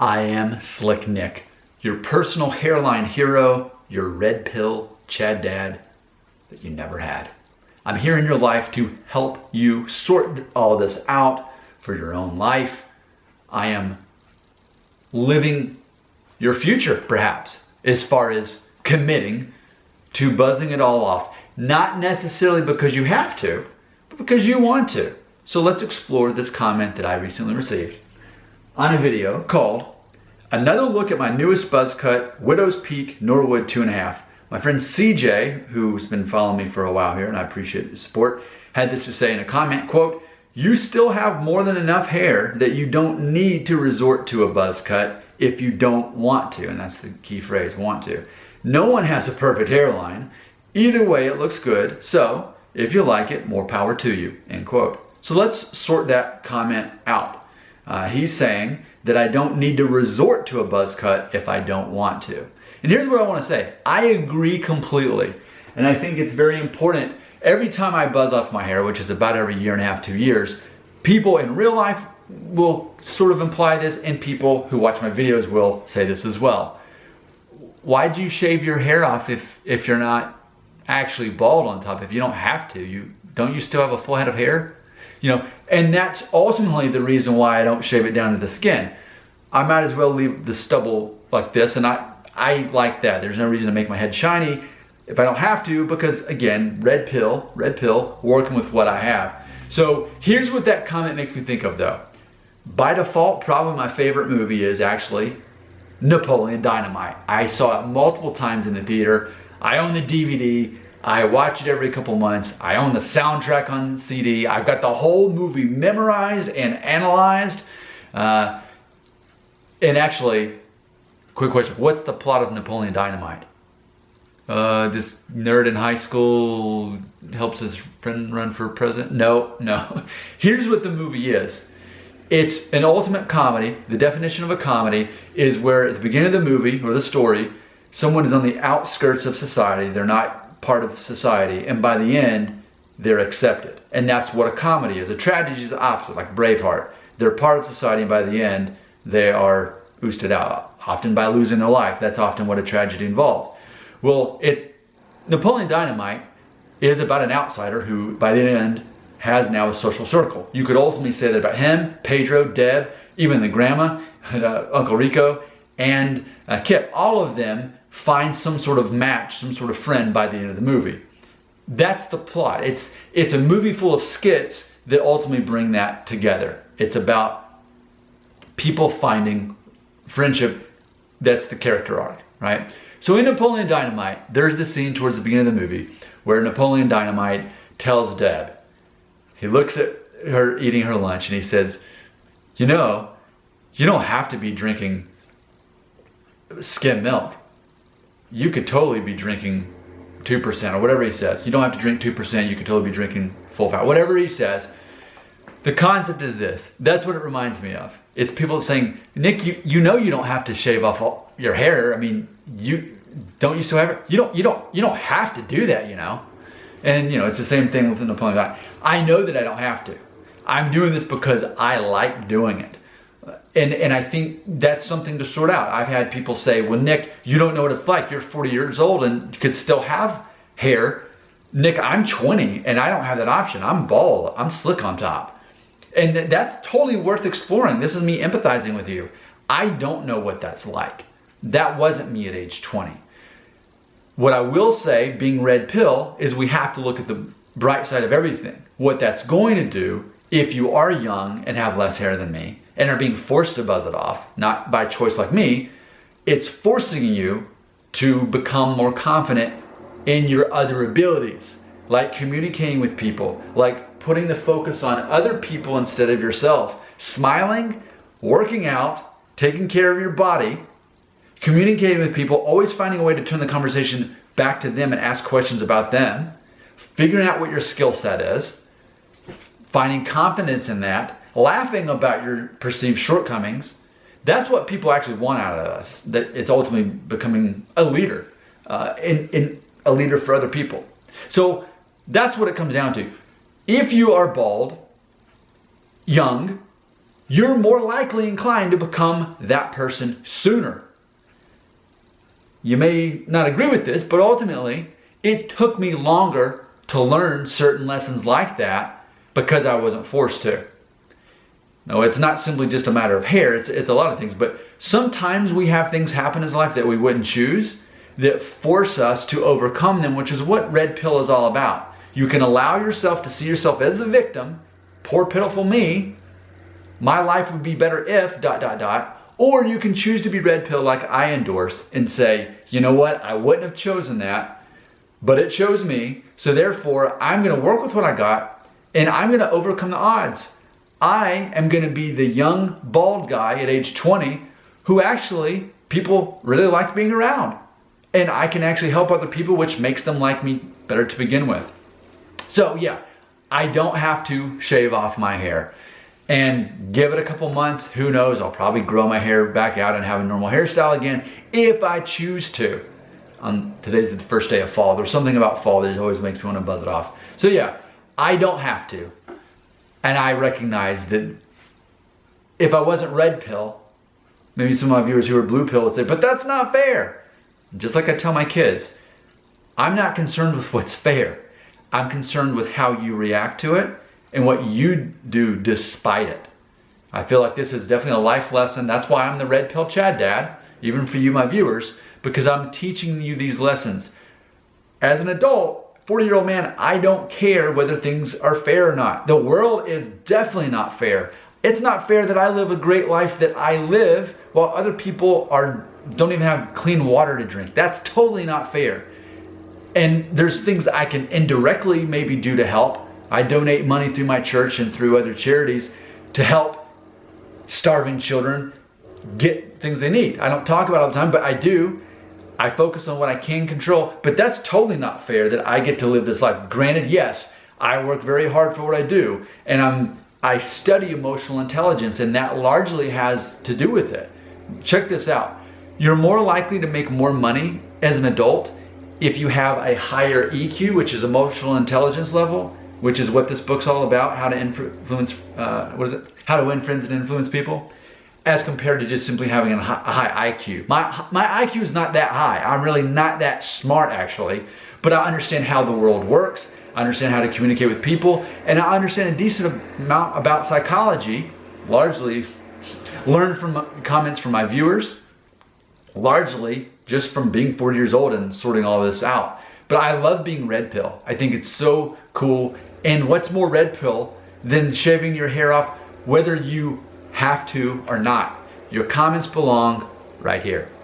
I am Slick Nick, your personal hairline hero, your red pill Chad dad that you never had. I'm here in your life to help you sort all this out for your own life. I am living your future, perhaps, as far as committing to buzzing it all off. Not necessarily because you have to, but because you want to. So let's explore this comment that I recently received on a video called Another Look at My Newest Buzz Cut, Widow's Peak Norwood 2.5. My friend CJ, who's been following me for a while here, and I appreciate his support, had this to say in a comment, quote, "You still have more than enough hair that you don't need to resort to a buzz cut if you don't want to." And that's the key phrase, want to. No one has a perfect hairline. Either way, it looks good. So if you like it, more power to you, end quote. So let's sort that comment out. He's saying that I don't need to resort to a buzz cut if I don't want to. And here's what I want to say. I agree completely. And I think it's very important. Every time I buzz off my hair, which is about every 1.5 to 2 years, people in real life will sort of imply this, and people who watch my videos will say this as well. Why'd you shave your hair off if you're not actually bald on top? If you don't have to, don't you still have a full head of hair? And that's ultimately the reason why I don't shave it down to the skin. I might as well leave the stubble like this, and I like that. There's no reason to make my head shiny if I don't have to, because again, red pill, working with what I have. So here's what that comment makes me think of though. By default, probably my favorite movie is actually Napoleon Dynamite. I saw it multiple times in the theater. I own the DVD. I watch it every couple months. I own the soundtrack on CD. I've got the whole movie memorized and analyzed. And actually, quick question, what's the plot of Napoleon Dynamite? This nerd in high school helps his friend run for president? No. Here's what the movie is. It's an ultimate comedy. The definition of a comedy is where at the beginning of the movie or the story, someone is on the outskirts of society. They're not part of society, and by the end they're accepted. And that's what a comedy is. A tragedy is the opposite, like Braveheart. They're part of society, and by the end they are ousted out, often by losing their life. That's often what a tragedy involves. Well, Napoleon Dynamite is about an outsider who by the end has now a social circle. You could ultimately say that about him, Pedro, Deb, even the grandma, Uncle Rico, and Kip. All of them find some sort of match, some sort of friend by the end of the movie. That's the plot. It's a movie full of skits that ultimately bring that together. It's about people finding friendship. That's the character arc, right? So in Napoleon Dynamite, there's the scene towards the beginning of the movie where Napoleon Dynamite tells Deb, he looks at her eating her lunch and he says, you don't have to be drinking skim milk. You could totally be drinking 2% or whatever he says. You don't have to drink 2%. You could totally be drinking full fat. Whatever he says. The concept is this. That's what it reminds me of. It's people saying, Nick, you don't have to shave off all your hair. I mean, you still have it? You don't have to do that, And it's the same thing with the Napoleon Dynamite. I know that I don't have to. I'm doing this because I like doing it. And I think that's something to sort out. I've had people say, well, Nick, you don't know what it's like. You're 40 years old and you could still have hair. Nick, I'm 20 and I don't have that option. I'm bald. I'm slick on top. And that's totally worth exploring. This is me empathizing with you. I don't know what that's like. That wasn't me at age 20. What I will say, being red pill, is we have to look at the bright side of everything. What that's going to do, if you are young and have less hair than me, and are being forced to buzz it off, not by choice like me, it's forcing you to become more confident in your other abilities, like communicating with people, like putting the focus on other people instead of yourself, smiling, working out, taking care of your body, communicating with people, always finding a way to turn the conversation back to them and ask questions about them, figuring out what your skill set is, finding confidence in that, laughing about your perceived shortcomings. That's what people actually want out of us. That it's ultimately becoming a leader, in a leader for other people. So that's what it comes down to. If you are bald, young, you're more likely inclined to become that person sooner. You may not agree with this, but ultimately, it took me longer to learn certain lessons like that because I wasn't forced to. No, it's not simply just a matter of hair, it's a lot of things, but sometimes we have things happen in life that we wouldn't choose that force us to overcome them, which is what Red Pill is all about. You can allow yourself to see yourself as the victim, poor pitiful me, my life would be better if, ... Or you can choose to be Red Pill like I endorse and say, you know what, I wouldn't have chosen that, but it chose me, so therefore I'm going to work with what I got and I'm going to overcome the odds. I am going to be the young bald guy at age 20 who actually people really like being around. And I can actually help other people, which makes them like me better to begin with. So yeah, I don't have to shave off my hair. And give it a couple months, who knows, I'll probably grow my hair back out and have a normal hairstyle again if I choose to. Today's the first day of fall. There's something about fall that always makes me want to buzz it off. So yeah, I don't have to. And I recognize that if I wasn't Red Pill, maybe some of my viewers who are Blue Pill would say, but that's not fair. Just like I tell my kids, I'm not concerned with what's fair. I'm concerned with how you react to it and what you do despite it. I feel like this is definitely a life lesson. That's why I'm the Red Pill Chad Dad, even for you, my viewers, because I'm teaching you these lessons. As an adult, 40-year-old man, I don't care whether things are fair or not. The world is definitely not fair. It's not fair that I live a great life that I live while other people don't even have clean water to drink. That's totally not fair. And there's things I can indirectly maybe do to help. I donate money through my church and through other charities to help starving children get things they need. I don't talk about it all the time, but I do. I focus on what I can control, but that's totally not fair that I get to live this life. Granted, yes, I work very hard for what I do, and I study emotional intelligence, and that largely has to do with it. Check this out. You're more likely to make more money as an adult if you have a higher EQ, which is emotional intelligence level, which is what this book's all about, how to influence, how to win friends and influence people, as compared to just simply having a high IQ. My IQ is not that high. I'm really not that smart, actually, but I understand how the world works. I understand how to communicate with people, and I understand a decent amount about psychology, largely learned from comments from my viewers, largely just from being 40 years old and sorting all this out. But I love being Red Pill. I think it's so cool. And what's more Red Pill than shaving your hair off, whether you have to or not? Your comments belong right here.